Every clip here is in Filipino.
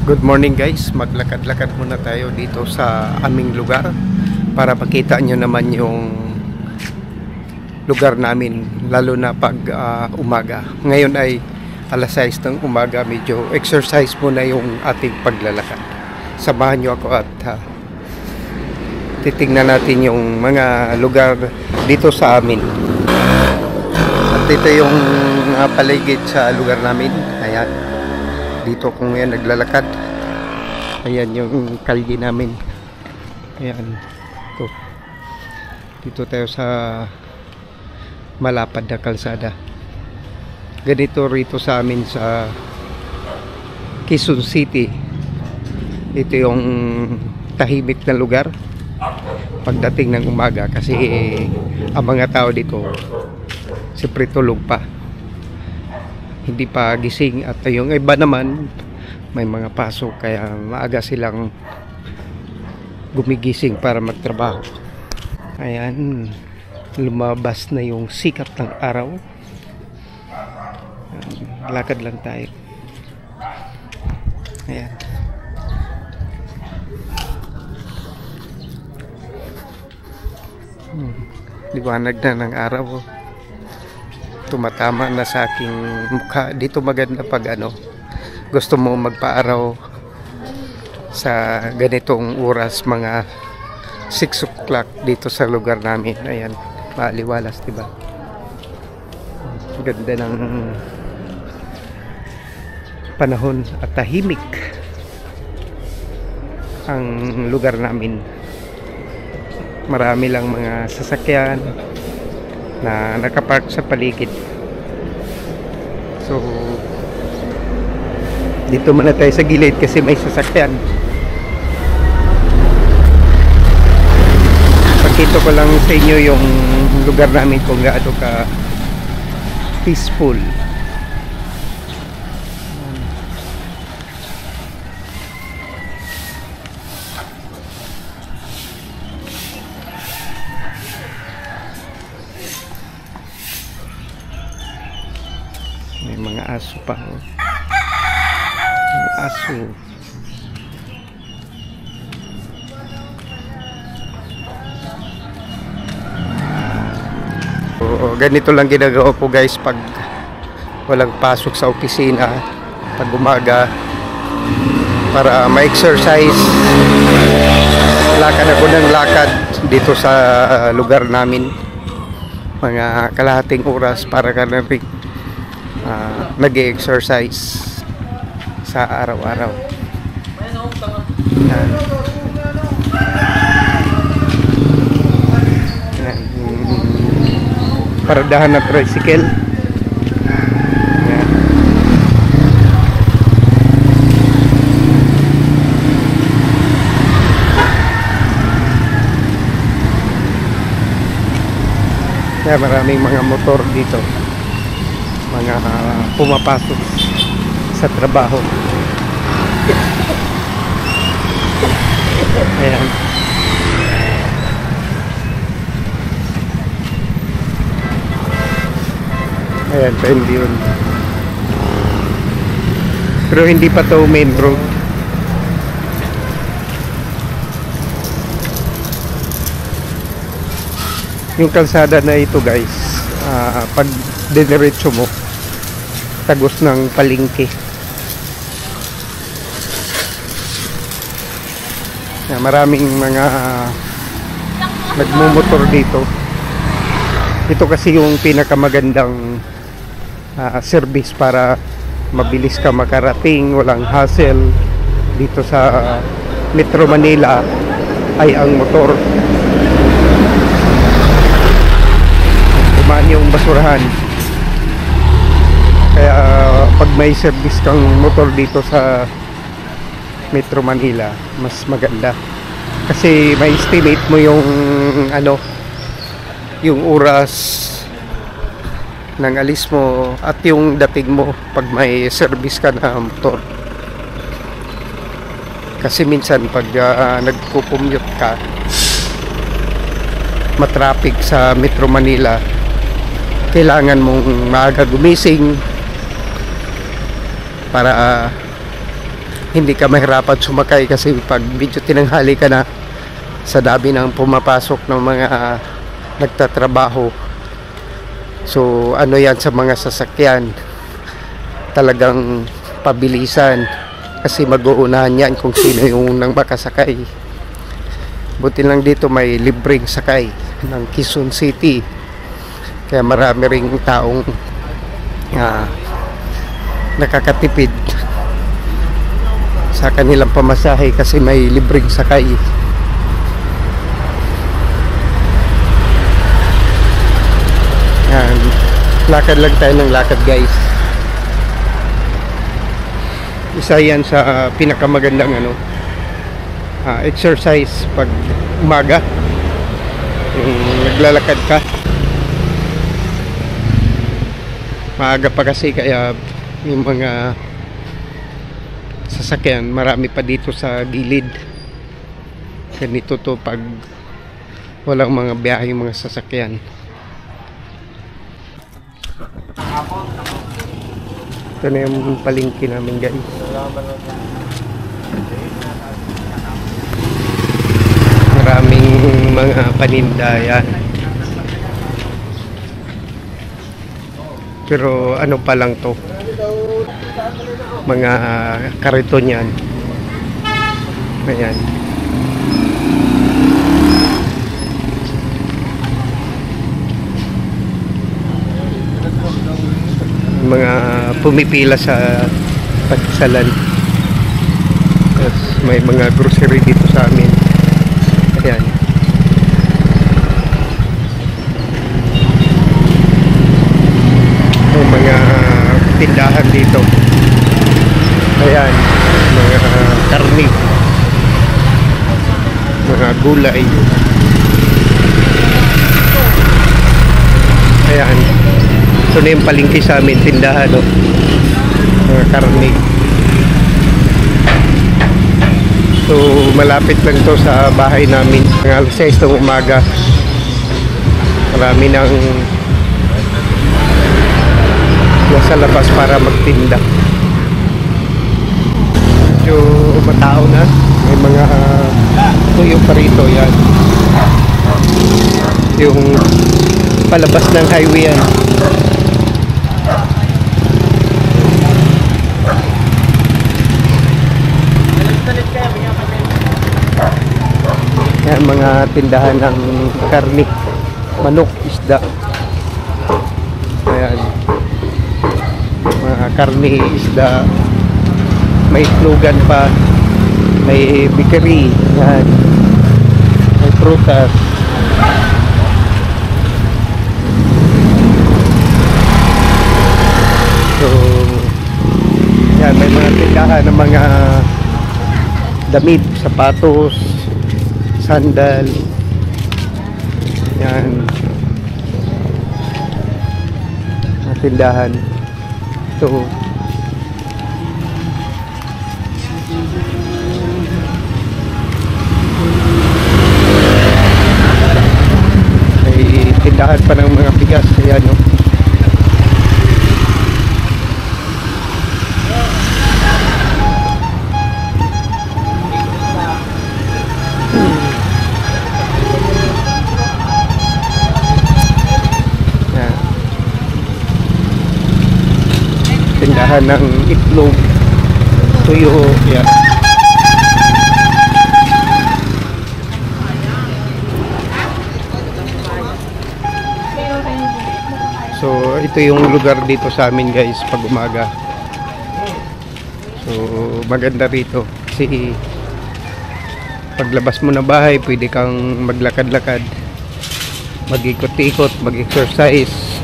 Good morning guys, maglakad-lakad muna tayo dito sa aming lugar para makita nyo naman yung lugar namin, lalo na pag umaga. Ngayon ay alas 6 ng umaga, medyo exercise muna yung ating paglalakad. Samahan nyo ako at titingnan natin yung mga lugar dito sa amin. At ito yung paligid sa lugar namin. Ayan, dito kung yan naglalakad. Ayan yung kalye namin. Ayan, ito. Dito tayo sa malapad na kalsada. Ganito rito sa amin sa Quezon City. Ito yung tahimik na lugar pagdating ng umaga kasi ang mga tao dito siyempre tulog pa, hindi pa gising, at yung iba naman may mga pasok kaya maaga silang gumigising para magtrabaho. Ayan, lumabas na yung sikat ng araw. Lakad lang tayo. Ayan. Liwanag na ng araw. Tumatama na sa aking mukha. Dito maganda pag gusto mo magpaaraw sa ganitong oras, mga 6 o'clock dito sa lugar namin. Ayan, maaliwalas, diba? Ganda ng panahon at tahimik ang lugar namin. Marami lang mga sasakyan na nakapark sa paligid. So dito muna tayo sa gilid kasi may sasakyan. Pakita ko lang sa inyo yung lugar namin kung gaano ka peaceful. May mga aso pa. Aso. So, ganito lang ginagawa ko guys pag walang pasok sa opisina pag umaga, para ma-exercise. Lakad ako ng lakad dito sa lugar namin, mga kalahating oras para ka na rin nag-exercise sa araw-araw. Paradahan na tricycle. Maraming mga motor dito, mga pumapasok sa trabaho. Ayan. Ayan, hindi yun. Pero hindi pa to main road. Yung kalsada na ito guys, pag diretso mo, tagos ng palengke. Maraming mga nagmumotor dito. Ito kasi yung pinakamagandang service para mabilis ka makarating, walang hassle. Dito sa Metro Manila ay ang motor. Kumaan yung basurahan. Kaya pag may service kang motor dito sa Metro Manila, mas maganda kasi may estimate mo yung yung oras ng alis mo at yung dating mo pag may service ka na motor. Kasi minsan pag nagko-commute ka, matraffic sa Metro Manila, kailangan mong maaga gumising para hindi ka mahirapan sumakay kasi pag medyo tinanghali ka na sa dami ng pumapasok ng mga nagtatrabaho. So ano yan sa mga sasakyan, talagang pabilisan kasi mag-uunahan yan kung sino yung nang makasakay. Buti lang dito may libreng sakay ng Quezon City, kaya marami ring taong nakakatipid sa kanilang pamasahe kasi may libreng sakay. Yan, lakad lang tayo ng lakad guys. Isa yan sa pinakamagandang exercise pag umaga, yung naglalakad ka. Maaga pa kasi kaya yung mga sasakyan marami pa dito sa gilid. Ganito to pag walang mga biyahe yung mga sasakyan. Ito na yung palengke namin guys. Maraming mga paninda yan. Pero ano pa lang to, mga kariton yan. Ayan. Mga pumipila sa pagsalan. Tapos may mga grocery dito sa amin. Ayan. May mga tindahan dito. Ayan, mga karne, mga gulay. Ayan, ito na yung palengke sa amin, tindahan, no? Mga karne. So malapit lang to sa bahay namin. Ng alas 6 ng umaga, marami nang nasa labas para magtinda. Medyo matao na, may mga tuyo pa rito. Yan yung palabas ng highway yan. Yan mga tindahan ng karne, manok, isda. Ayan, mga karne, isda, may itlogan pa, may bakery, yan, may prutas. So yan, may mga tindahan ng mga damit, sapatos, sandal. Yan, mga tindahan. So may tindahan pa ng mga bigas, kaya no. Tindahan ng itlog, tuyo, yan. So ito yung lugar dito sa amin guys pag umaga. So maganda rito kasi paglabas mo ng bahay pwede kang maglakad-lakad, mag-ikot-ikot, mag-exercise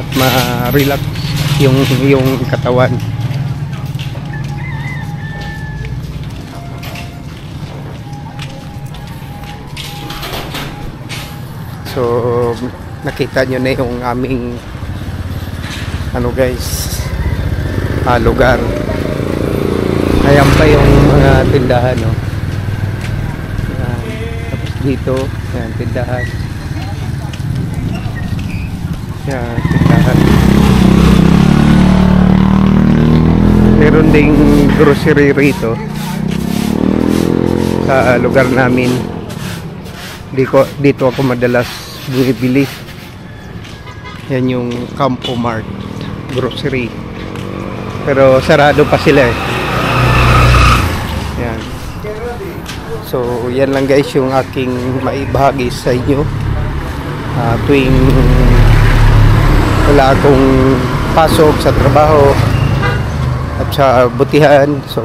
at ma-relax yung katawan. So nakita nyo na yung aming guys, lugar. Ayan pa yung mga tindahan, no? Ayan. Tapos dito, ayan, tindahan. Ayan, tindahan. Meron ding grocery rito sa lugar namin. Dito ako madalas bumibili. Yan yung Campo Mart grocery. Pero sarado pa sila eh. Yan. So yan lang guys yung aking maibahagi sa inyo. Tuwing wala akong pasok sa trabaho at sa butihan, so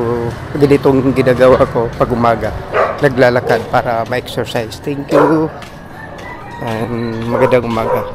ganitong ginagawa ko pag umaga, naglalakad para ma-exercise. Thank you and magandang umaga.